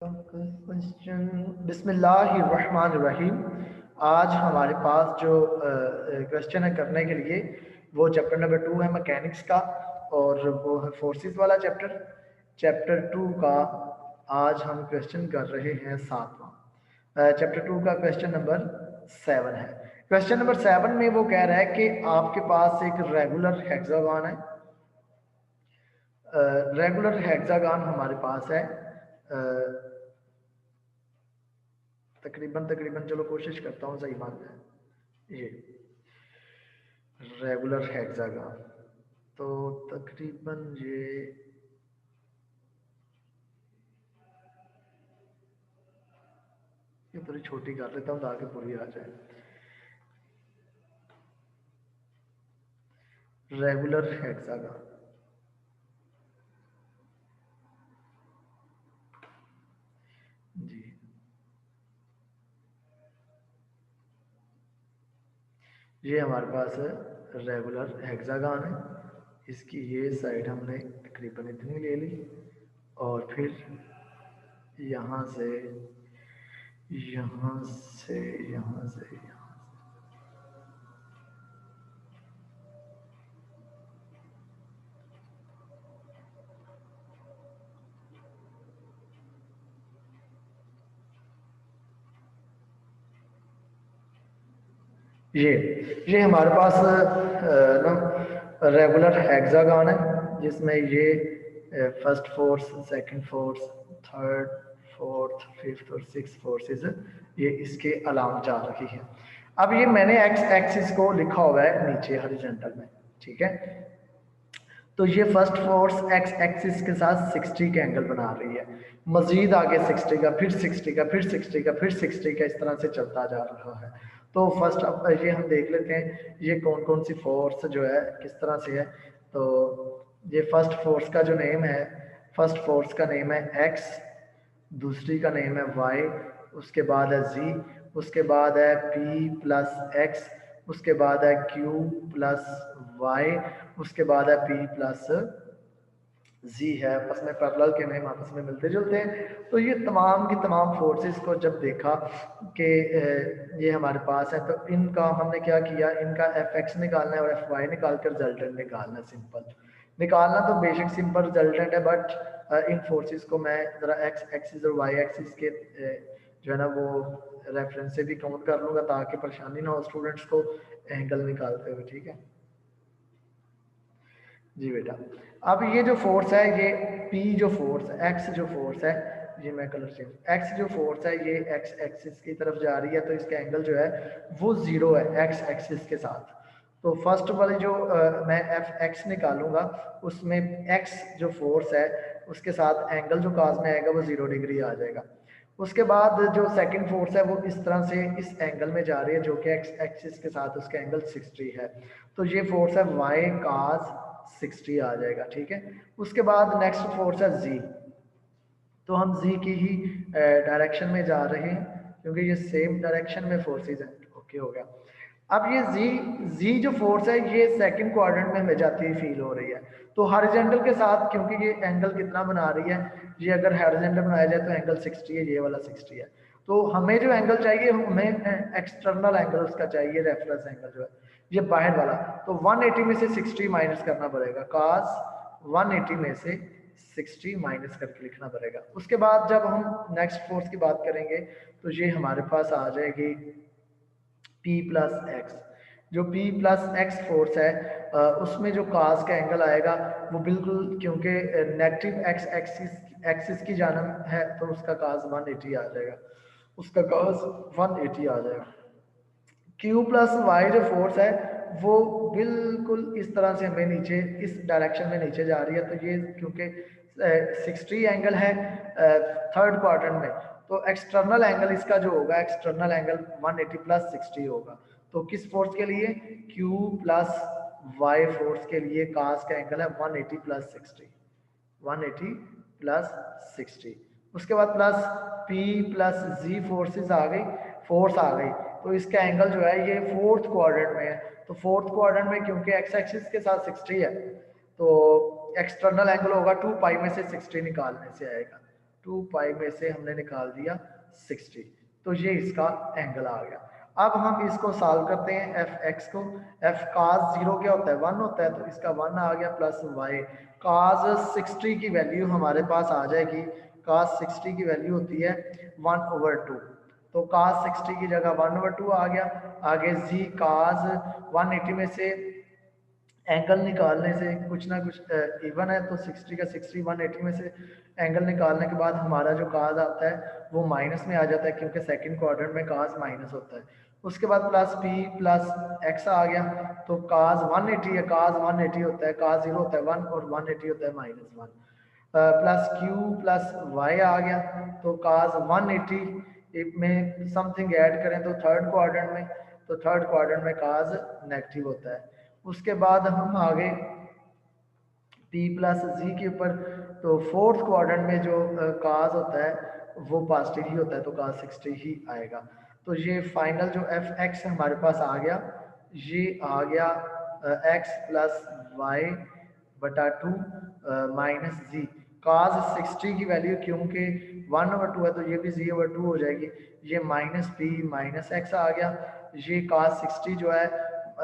Question बिस्मिल्लाहिर्रहमानिर्रहीम। आज हमारे पास जो क्वेश्चन है करने के लिए वो चैप्टर नंबर 2 है मैकेनिक्स का, और वो है फोर्सेस वाला चैप्टर। चैप्टर 2 का आज हम क्वेश्चन कर रहे हैं 7वां। चैप्टर 2 का क्वेश्चन नंबर 7 है। क्वेश्चन नंबर 7 में वो कह रहा है कि आपके पास एक रेगुलर हेक्सागन है। रेगुलर हेक्सागन हमारे पास है, तकरीबन चलो कोशिश करता हूँ सही मान जाए। ये रेगुलर हेक्सागन तो तकरीबन ये थोड़ी छोटी कर लेता हूँ ताकि पूरी आ जाए। रेगुलर हेक्सागन जी, ये हमारे पास रेगुलर हेक्सागन है। इसकी ये साइड हमने तकरीबन इतनी ले ली, और फिर यहाँ से यहाँ से यहाँ से यहाँ ये हमारे पास ना रेगुलर हेक्सागन है, जिसमें ये first force, second force, third, fourth, fifth और सिक्स फोर्सेस ये इसके अलाम जा रही है। अब ये मैंने एक्स एक्सिस को लिखा हुआ है नीचे हॉरिजॉन्टल में, ठीक है। तो ये फर्स्ट फोर्स एक्स एक्सिस के साथ 60 का एंगल बना रही है, मजीद आगे 60 का, फिर 60 का, फिर 60 का, फिर 60 का, इस तरह से चलता जा रहा है। तो फर्स्ट अब ये हम देख लेते हैं ये कौन कौन सी फोर्स जो है किस तरह से है। तो ये फर्स्ट फोर्स का जो नेम है, फर्स्ट फोर्स का नेम है एक्स, दूसरी का नेम है वाई, उसके बाद है जी, उसके बाद है पी प्लस एक्स, उसके बाद है क्यू प्लस वाई, उसके बाद है पी प्लस जी है। आपस में पैरेलल के नेम आपस में मिलते जुलते हैं। तो ये तमाम की तमाम फोर्सेस को जब देखा कि ये हमारे पास है, तो इनका हमने क्या किया, इनका एफ एक्स निकालना है और एफ वाई निकाल कर रिजल्टेंट निकालना है। सिंपल निकालना तो बेशक सिंपल रिजल्टेंट है, बट इन फोर्सेस को मैं ज़रा एक्स एक्सिस और वाई एक्सिस के जो है ना वो रेफरेंस से भी काउंट कर लूँगा, ताकि परेशानी ना हो स्टूडेंट्स को एंगल निकालते हुए, ठीक है जी बेटा। अब ये जो फोर्स है, ये P जो फोर्स है, एक्स जो फोर्स है, ये मैं कलर चेंज, एक्स जो फोर्स है ये एक्स एक्सिस की तरफ जा रही है, तो इसका एंगल जो है वो 0 है एक्स एक्सिस के साथ। तो फर्स्ट वाली जो मैं एफ एक्स निकालूंगा, उसमें एक्स जो फोर्स है उसके साथ एंगल जो काज में आएगा वो 0 डिग्री आ जाएगा। उसके बाद जो सेकंड फोर्स है वो इस तरह से इस एंगल में जा रही है, जो कि एक्स एक्सिस के साथ उसका एंगल 60 है। तो ये फोर्स है वाई काज 60 आ जाएगा, ठीक है। उसके बाद नेक्स्ट फोर्स है जी, तो हम जी की ही डायरेक्शन में जा रहे हैं, क्योंकि ये सेम डायरेक्शन में फोर्सेस हैं। ओके हो गया। अब ये जी जो फोर्स है ये सेकंड क्वाड्रेंट में हमें जाती हुई फील हो रही है। तो हॉरिजॉन्टल के साथ, क्योंकि ये एंगल कितना बना रही है, ये अगर हॉरिजॉन्टल बनाया जाए तो एंगल 60 है, ये वाला 60 है। तो हमें जो एंगल चाहिए, हमें एक्सटर्नल एंगल उसका चाहिए, रेफरेंस एंगल जो है ये बाहर वाला। तो 180 में से 60 माइनस करना पड़ेगा, काज 180 में से 60 माइनस करके लिखना पड़ेगा। उसके बाद जब हम नेक्स्ट फोर्स की बात करेंगे, तो ये हमारे पास आ जाएगी P प्लस एक्स। जो P प्लस एक्स फोर्स है, उसमें जो काज का एंगल आएगा वो बिल्कुल, क्योंकि नेगेटिव एक्स एक्सिस एक्सिस की जानब है, तो उसका काज 180 आ जाएगा, उसका काज 180 आ जाएगा। Q प्लस वाई जो फोर्स है वो बिल्कुल इस तरह से हमें नीचे इस डायरेक्शन में नीचे जा रही है। तो ये क्योंकि 60 एंगल है थर्ड क्वाड्रेंट में, तो एक्सटर्नल एंगल इसका जो होगा, एक्सटर्नल एंगल 180 प्लस 60 होगा। तो किस फोर्स के लिए, Q प्लस वाई फोर्स के लिए काज का एंगल है 180 प्लस 60, 180 प्लस 60। उसके बाद प्लस P प्लस जी फोर्सेस आ गई, फोर्स आ गई। तो इसका एंगल जो है ये फोर्थ क्वाड्रेंट में है। तो फोर्थ क्वाड्रेंट में क्योंकि एक्स एक्सिस के साथ 60 है, तो एक्सटर्नल एंगल होगा 2 पाई में से 60 निकालने से आएगा, 2 पाई में से हमने निकाल दिया 60, तो ये इसका एंगल आ गया। अब हम इसको सॉल्व करते हैं एफ एक्स को। एफ काज 0 क्या होता है, 1 होता है, तो इसका 1 आ गया प्लस वाई काज 60 की वैल्यू हमारे पास आ जाएगी। काज 60 की वैल्यू होती है 1/2, तो काज 60 की जगह 1/2 आ गया। आगे जी काज 180 में से एंगल निकालने से कुछ ना कुछ इवन है, तो 60 का 60 180 में से एंगल निकालने के बाद हमारा जो काज आता है वो माइनस में आ जाता है, क्योंकि सेकंड क्वाड्रेंट में काज माइनस होता है। उसके बाद प्लस पी प्लस एक्स आ गया, तो काज 180 है, काज 180 होता है, काज 0 होता है 1 और 180 होता है -1। प्लस क्यू प्लस वाई आ गया, तो काज 180 में समथिंग ऐड करें तो थर्ड क्वाड्रेंट में, तो थर्ड क्वाड्रेंट में काज नेगेटिव होता है। उसके बाद हम आगे पी प्लस जी के ऊपर, तो फोर्थ क्वाड्रेंट में जो काज होता है वो पॉजिटिव ही होता है, तो काज 60 ही आएगा। तो ये फाइनल जो एफ एक्स हमारे पास आ गया, ये आ गया एक्स प्लस वाई बटा 2 माइनस जी। काज 60 की वैल्यू क्योंकि 1/2 है तो ये भी जी/2 हो जाएगी, ये माइनस पी माइनस एक्स आ गया। ये काज 60 जो है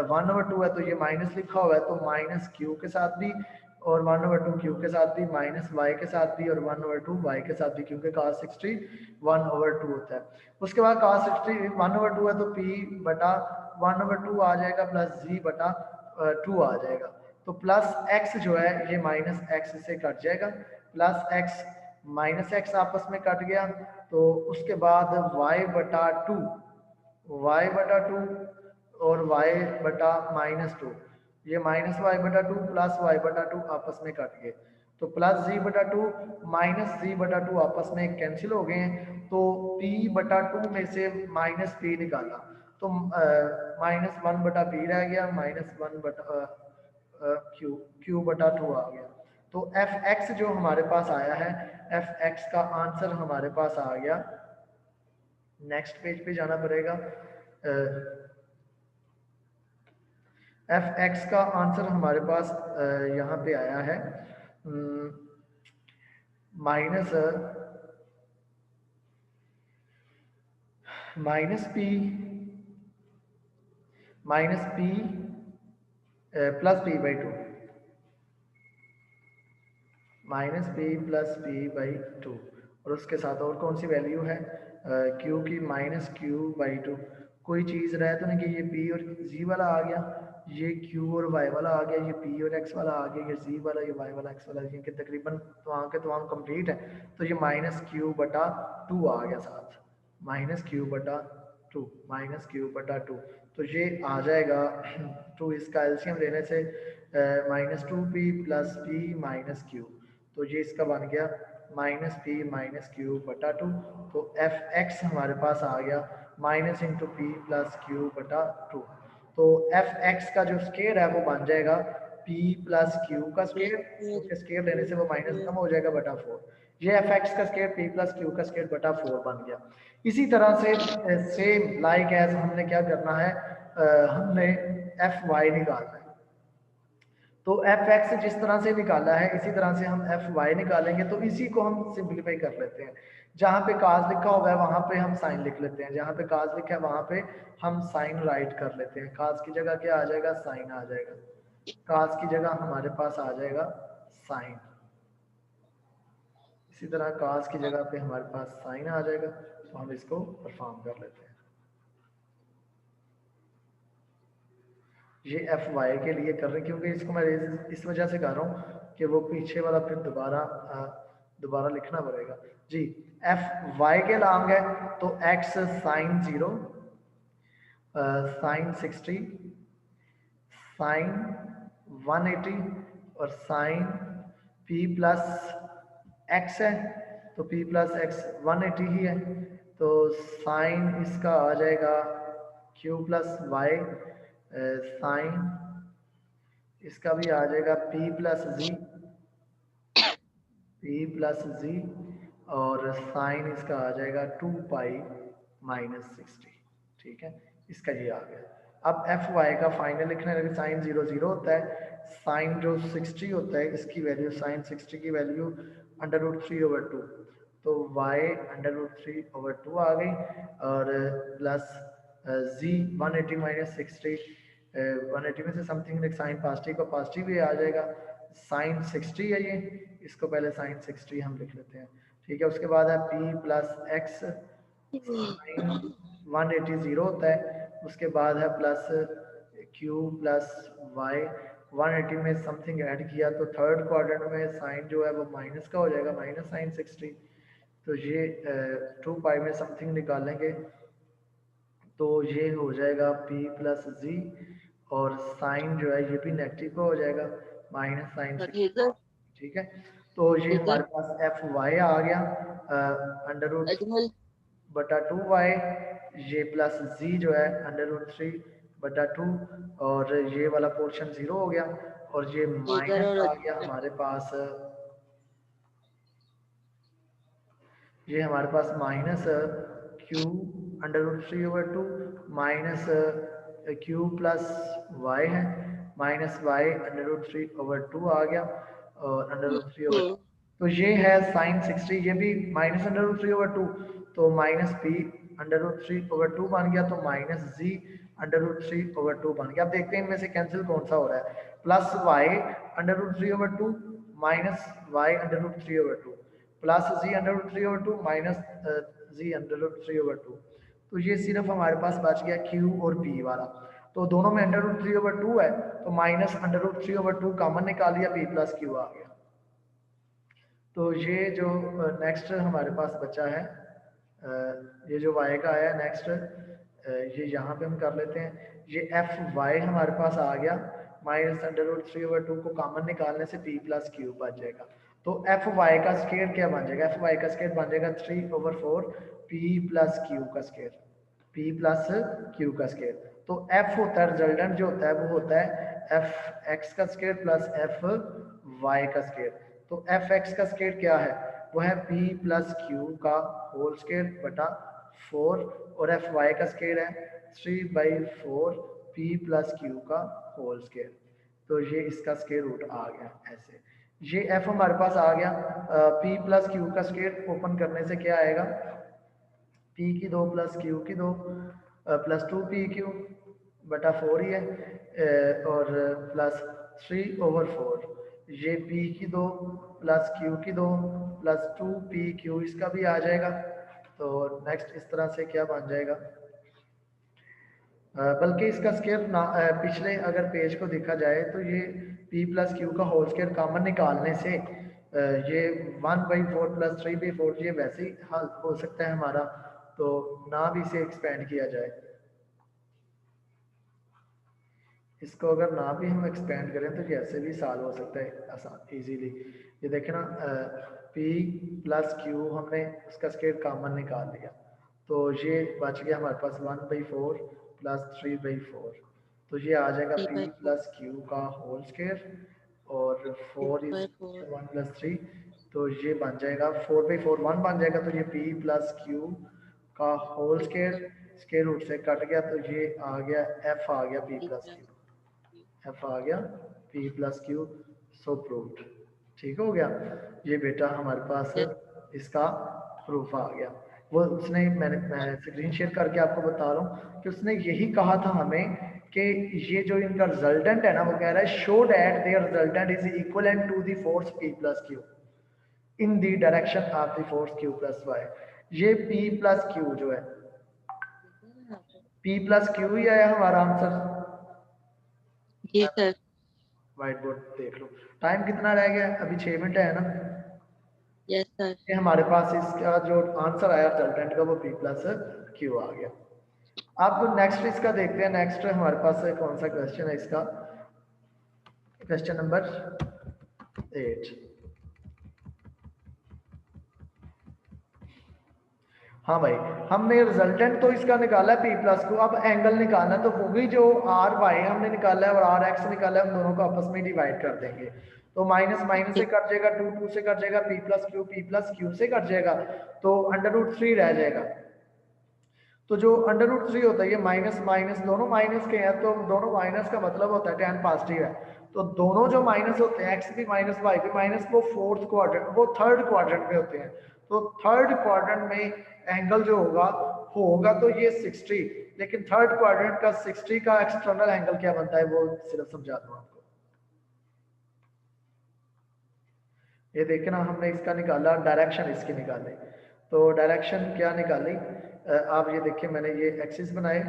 1/2 है, तो ये माइनस लिखा हुआ है, तो माइनस क्यू के साथ भी और 1/2 क्यू के साथ भी, माइनस वाई के साथ भी और 1/2 वाई के साथ भी, क्योंकि cos 60 1/2 होता है। उसके बाद cos 60 1/2 है, तो p बटा 1/2 आ जाएगा प्लस g बटा 2 आ जाएगा। तो प्लस x जो है ये माइनस x से कट जाएगा, प्लस x माइनस x आपस में कट गया, तो उसके बाद y बटा 2 और y बटा -2, ये -y/2 प्लस y/2 आपस में कट गए, तो प्लस g/2 माइनस g/2 आपस में कैंसिल हो गए हैं, तो p/2 में से माइनस p निकाला, तो -1/p रह गया, -1/q/2 आ गया। तो एफ एक्स जो हमारे पास आया है, एफ एक्स का आंसर हमारे पास आ गया। नेक्स्ट पेज पे जाना पड़ेगा। एफ एक्स का आंसर हमारे पास यहाँ पे आया है minus P plus p/2, -p+p/2, और उसके साथ और कौन सी वैल्यू है, q की -q/2। कोई चीज़ रहे तो नहीं कि ये p और g वाला आ गया, ये q और y वाला आ गया, ये p और x वाला आ गया, ये z वाला, ये y वाला, x वाला, ये कि तकरीबन तमाम के तमाम कंप्लीट है, तो ये -q/2 आ गया साथ, -q/2 -q/2, तो ये आ जाएगा। तो इसका एलसीएम लेने से -2p + p - q, तो ये इसका बन गया -p - q/2, तो एफ एक्स हमारे पास आ गया -p + q/2। तो एफ एक्स का जो स्केयर है वो बन जाएगा p + q का स्केयर, क्योंकि स्केयर लेने से वो माइनस कम हो जाएगा बटा 4। ये एफ एक्स का स्केयर p + q का स्केयर बटा 4 बन गया। इसी तरह से सेम लाइक एज हमने क्या करना है, हमने एफ वाई निकालना है, तो एफ एक्स जिस तरह से निकाला है इसी तरह से हम एफ वाई निकालेंगे। तो इसी को हम सिंप्लीफाई कर लेते हैं, जहाँ पे काज लिखा हुआ है वहाँ पे हम साइन लिख लेते हैं, जहाँ पे काज लिखा है वहाँ पे हम साइन राइट कर लेते हैं। काज की जगह क्या आ जाएगा, साइन आ जाएगा, काज की जगह हमारे पास आ जाएगा साइन। इसी तरह काज की जगह पे हमारे पास साइन आ जाएगा, तो हम इसको परफॉर्म कर लेते हैं। ये एफ वाई के लिए कर रहे हैं, क्योंकि इसको मैं इस वजह से कर रहा हूँ कि वो पीछे वाला फिर दोबारा लिखना पड़ेगा जी। एफ वाई के लॉन्ग है, तो एक्स साइन 0, साइन 60, साइन 180 और साइन p + x है, तो p + x 180 ही है, तो साइन इसका आ जाएगा q + y, साइन इसका भी आ जाएगा p + z, और साइन इसका आ जाएगा 2 पाई -60। ठीक है, इसका ये आ गया। अब एफ वाई का फाइनल लिखना है, साइन 0 0 होता है, साइन जो 60 होता है इसकी वैल्यू, साइन 60 की वैल्यू √3/2, तो y √3/2 आ गई और प्लस z 180 माइनस 60 180 में से समथिंग साइन पॉजिटिव का पॉजिटिव भी आ जाएगा। साइन 60 है ये, इसको पहले साइन 60 हम लिख लेते हैं, ठीक है। उसके बाद है p plus x, sine 180 zero होता है। उसके बाद है प्लस q प्लस वाई, 180 में समथिंग ऐड किया तो थर्ड क्वाड्रेंट में साइन जो है वो माइनस का हो जाएगा, माइनस साइन 60। तो ये 2 पाई में समथिंग निकालेंगे तो ये हो जाएगा p प्लस जी, और साइन जो है ये भी नेगेटिव का हो जाएगा, माइनस साइन 60, ठीक है। तो ये हमारे पास एफ वाई आ गया √2/2y, ये प्लस जी जो है √3/2, और ये वाला पोर्शन 0 हो गया, और ये माइनस आ गया हमारे पास, ये हमारे पास minus q √3/2 minus q plus y है, माइनस वाई √3/2 आ गया और √3/2। तो ये है साइन 60, ये भी माइनस √3/2, तो माइनस p √3/2 बन गया, तो माइनस z √3/2 बन गया। अब देखते हैं इनमें से कैंसिल कौन सा हो रहा है, plus y √3/2 minus y √3/2 plus z √3/2 minus z √3/2। तो ये सिर्फ हमारे पास बच गया q और p वाला, तो दोनों में √3/2 है, तो माइनस √3/2 कॉमन निकाल लिया, p प्लस q आ गया। तो ये जो नेक्स्ट हमारे पास बचा है, ये जो y का आया नेक्स्ट, ये यहाँ पे हम कर लेते हैं, ये एफ वाई हमारे पास आ गया, माइनस √3/2 को कॉमन निकालने से p प्लस क्यू बच जाएगा। तो एफ वाई का स्केयर क्या बन जाएगा, एफ वाई का स्केयर बन जाएगा 3/4 p प्लस क्यू का स्केयर, p प्लस क्यू का स्केयर। तो f होता है रिजल्टेंट जो होता है वो होता है एफ एक्स का स्केयर प्लस एफ वाई का स्केयर। तो एफ एक्स का स्केयर क्या है, वो है p प्लस क्यू का होल स्केयर बटा 4, और एफ वाई का स्केयर है 3/4 p प्लस क्यू का होल स्केयर। तो ये इसका स्केयर रूट आ गया ऐसे। ये f हमारे पास आ गया, p प्लस क्यू का स्केयर ओपन करने से क्या आएगा, p की 2 प्लस q की 2 प्लस 2pq बटा 4 ही है, और प्लस 3/4, ये p की 2 प्लस q की 2 प्लस 2pq इसका भी आ जाएगा। तो नेक्स्ट इस तरह से क्या बन जाएगा, बल्कि इसका स्केयर पिछले अगर पेज को देखा जाए तो ये p प्लस क्यू का होल स्केयर कॉमन निकालने से ये 1/4 प्लस 3/4 ये वैसे ही हल हो सकता है हमारा, तो ना भी इसे एक्सपेंड किया जाए, इसको अगर ना भी हम एक्सपेंड करें तो ये ऐसे भी सॉल्व हो सकता है आसान इजीली। ये देखें ना, p प्लस क्यू हमने उसका स्केयर कॉमन निकाल लिया, तो ये बच गया हमारे पास 1/4 प्लस 3/4, तो ये आ जाएगा p प्लस क्यू का होल स्केयर, और 4 इज 1 प्लस 3, तो ये बन जाएगा 4/4 1 बन जाएगा, तो ये p प्लस क्यू का होल स्केयर स्केयर रूट से कट गया, तो ये आ गया f आ गया p प्लस क्यू, एफ आ गया p प्लस क्यू, सो प्रूव्ड। ठीक हो गया, ये बेटा हमारे पास इसका प्रूफ आ गया। वो उसने मैं स्क्रीन शेयर करके आपको बता रहा हूँ कि उसने यही कहा था हमें कि ये जो इनका रिजल्टेंट है ना, वो कह रहा है show that their resultant is equivalent to the force p plus q in the direction of the force q plus y। ये p प्लस क्यू जो है, p प्लस क्यू ही आया हमारा आंसर। जी सर। व्हाइट बोर्ड देख लो, time कितना रह गया, अभी 6 मिनट है ना। Yes sir. ये हमारे पास इसका जो आंसर आया रिजल्टेंट का वो p प्लस क्यू आ गया। अब नेक्स्ट इसका देखते हैं, नेक्स्ट हमारे पास कौन सा क्वेश्चन है इसका, क्वेश्चन नंबर 8। हाँ भाई, हमने रिजल्टेंट तो इसका निकाला है p प्लस क्यू, अब एंगल निकालना है, तो वही जो आर वाई हमने निकाला है और आर एक्स निकाला है, हम दोनों को आपस में डिवाइड कर देंगे, तो माइनस माइनस से कट जाएगा, 2 से कट जाएगा, p प्लस क्यू से कट जाएगा, तो √3 रह जाएगा। तो जो √3 होता है, ये माइनस माइनस दोनों माइनस के हैं, तो दोनों माइनस का मतलब होता है tan पॉजिटिव है, तो दोनों जो माइनस होते हैं x भी माइनस y भी माइनस, वो फोर्थ क्वाड्रेंट वो थर्ड क्वाड्रेंट में होते हैं, तो थर्ड क्वाड्रेंट में एंगल जो होगा तो ये 60, लेकिन थर्ड क्वाड्रेंट का 60 का एक्सटर्नल एंगल क्या बनता है वो सिर्फ समझा दूं आपको। ये देखे ना, हमने इसका निकाला, डायरेक्शन इसकी निकाली। तो डायरेक्शन क्या निकाली, आप ये देखिए, मैंने ये एक्सिस बनाए।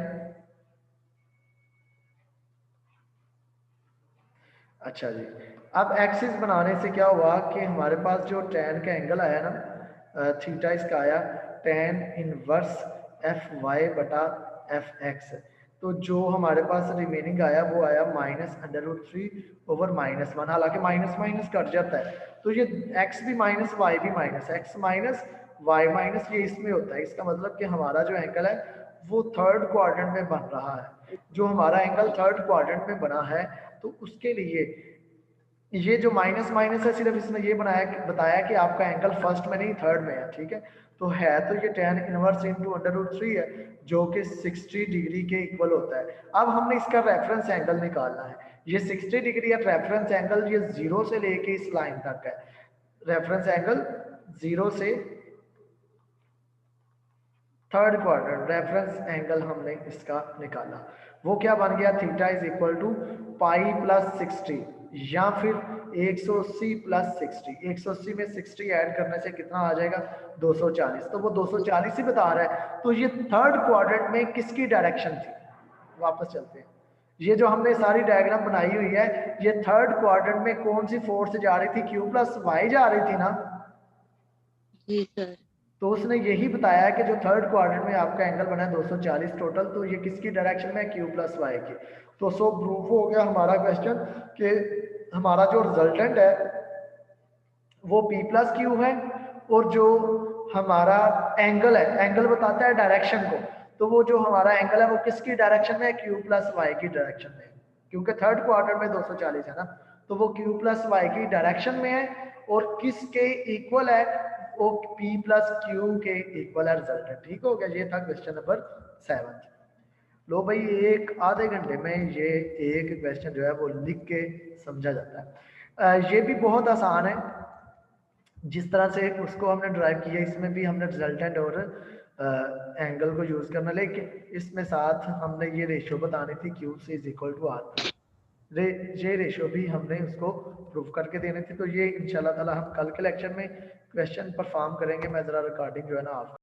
अच्छा जी, अब एक्सिस बनाने से क्या हुआ कि हमारे पास जो tan का एंगल आया ना, थीटा इसका आया tan इनवर्स एफ वाई बटा एफ एक्स। तो जो हमारे पास रिमेनिंग आया वो आया -√3/-1। हालांकि माइनस माइनस कट जाता है, तो ये x भी माइनस वाई भी minus, x minus y minus ये इसमें होता है। इसका मतलब कि हमारा जो एंगल है वो थर्ड क्वाड्रेंट में बन रहा है। जो हमारा एंगल थर्ड क्वाड्रेंट में बना है तो उसके लिए ये जो माइनस माइनस है सिर्फ इसने ये बताया कि आपका एंगल फर्स्ट में नहीं थर्ड में है, ठीक है। तो है तो ये tan इनवर्स इंटू √3 है जो कि 60 डिग्री के इक्वल होता है। अब हमने इसका रेफरेंस एंगल निकालना है। ये 60 डिग्री है रेफरेंस एंगल, ये 0 से लेके इस लाइन तक है। रेफरेंस एंगल 0 से थर्ड क्वाड्रेंट रेफरेंस एंगल हमने इसका निकाला, वो क्या बन गया, theta is equal to pi plus 60 या फिर 180 प्लस 60। 180 में 60 ऐड करने से कितना आ जाएगा, 240। तो वो 240 ही बता रहा है। तो ये थर्ड क्वाड्रेंट में किसकी डायरेक्शन थी, वापस चलते हैं। ये जो हमने सारी डायग्राम बनाई हुई है, ये थर्ड क्वाड्रेंट में कौन सी फोर्स जा रही थी, Q प्लस वाई जा रही थी ना। जी सर। तो उसने यही बताया कि जो थर्ड क्वाड्रेंट में आपका एंगल बना है 240 टोटल, तो ये किसकी डायरेक्शन में, Q प्लस वाई की। तो सो प्रूफ हो गया हमारा क्वेश्चन कि हमारा जो रिजल्टेंट है वो P प्लस क्यू है, और जो हमारा एंगल है, एंगल बताता है डायरेक्शन को, तो वो जो हमारा एंगल है वो किसकी डायरेक्शन में है, Q प्लस वाई की डायरेक्शन में है। क्योंकि थर्ड क्वार्टर में 240 है ना, तो वो Q प्लस वाई की डायरेक्शन में है। और किसके इक्वल है, वो P प्लस क्यू के इक्वल है रिजल्टेंट। ठीक हो गया, ये था क्वेश्चन नंबर 7। लो भाई, एक आधे घंटे में ये एक क्वेश्चन जो है वो लिख के समझा जाता है। ये भी बहुत आसान है, जिस तरह से उसको हमने ड्राइव किया, इसमें भी हमने रिजल्टेंट और एंगल को यूज करना, लेकिन इसमें साथ हमने ये रेशियो बतानी थी Q से इज इक्वल टू R। ये रेशियो भी हमने उसको प्रूफ करके देने थे। तो ये इंशाल्लाह ताला हम कल के लेक्चर में क्वेश्चन परफॉर्म करेंगे। मैं ज़रा रिकॉर्डिंग जो है ना आप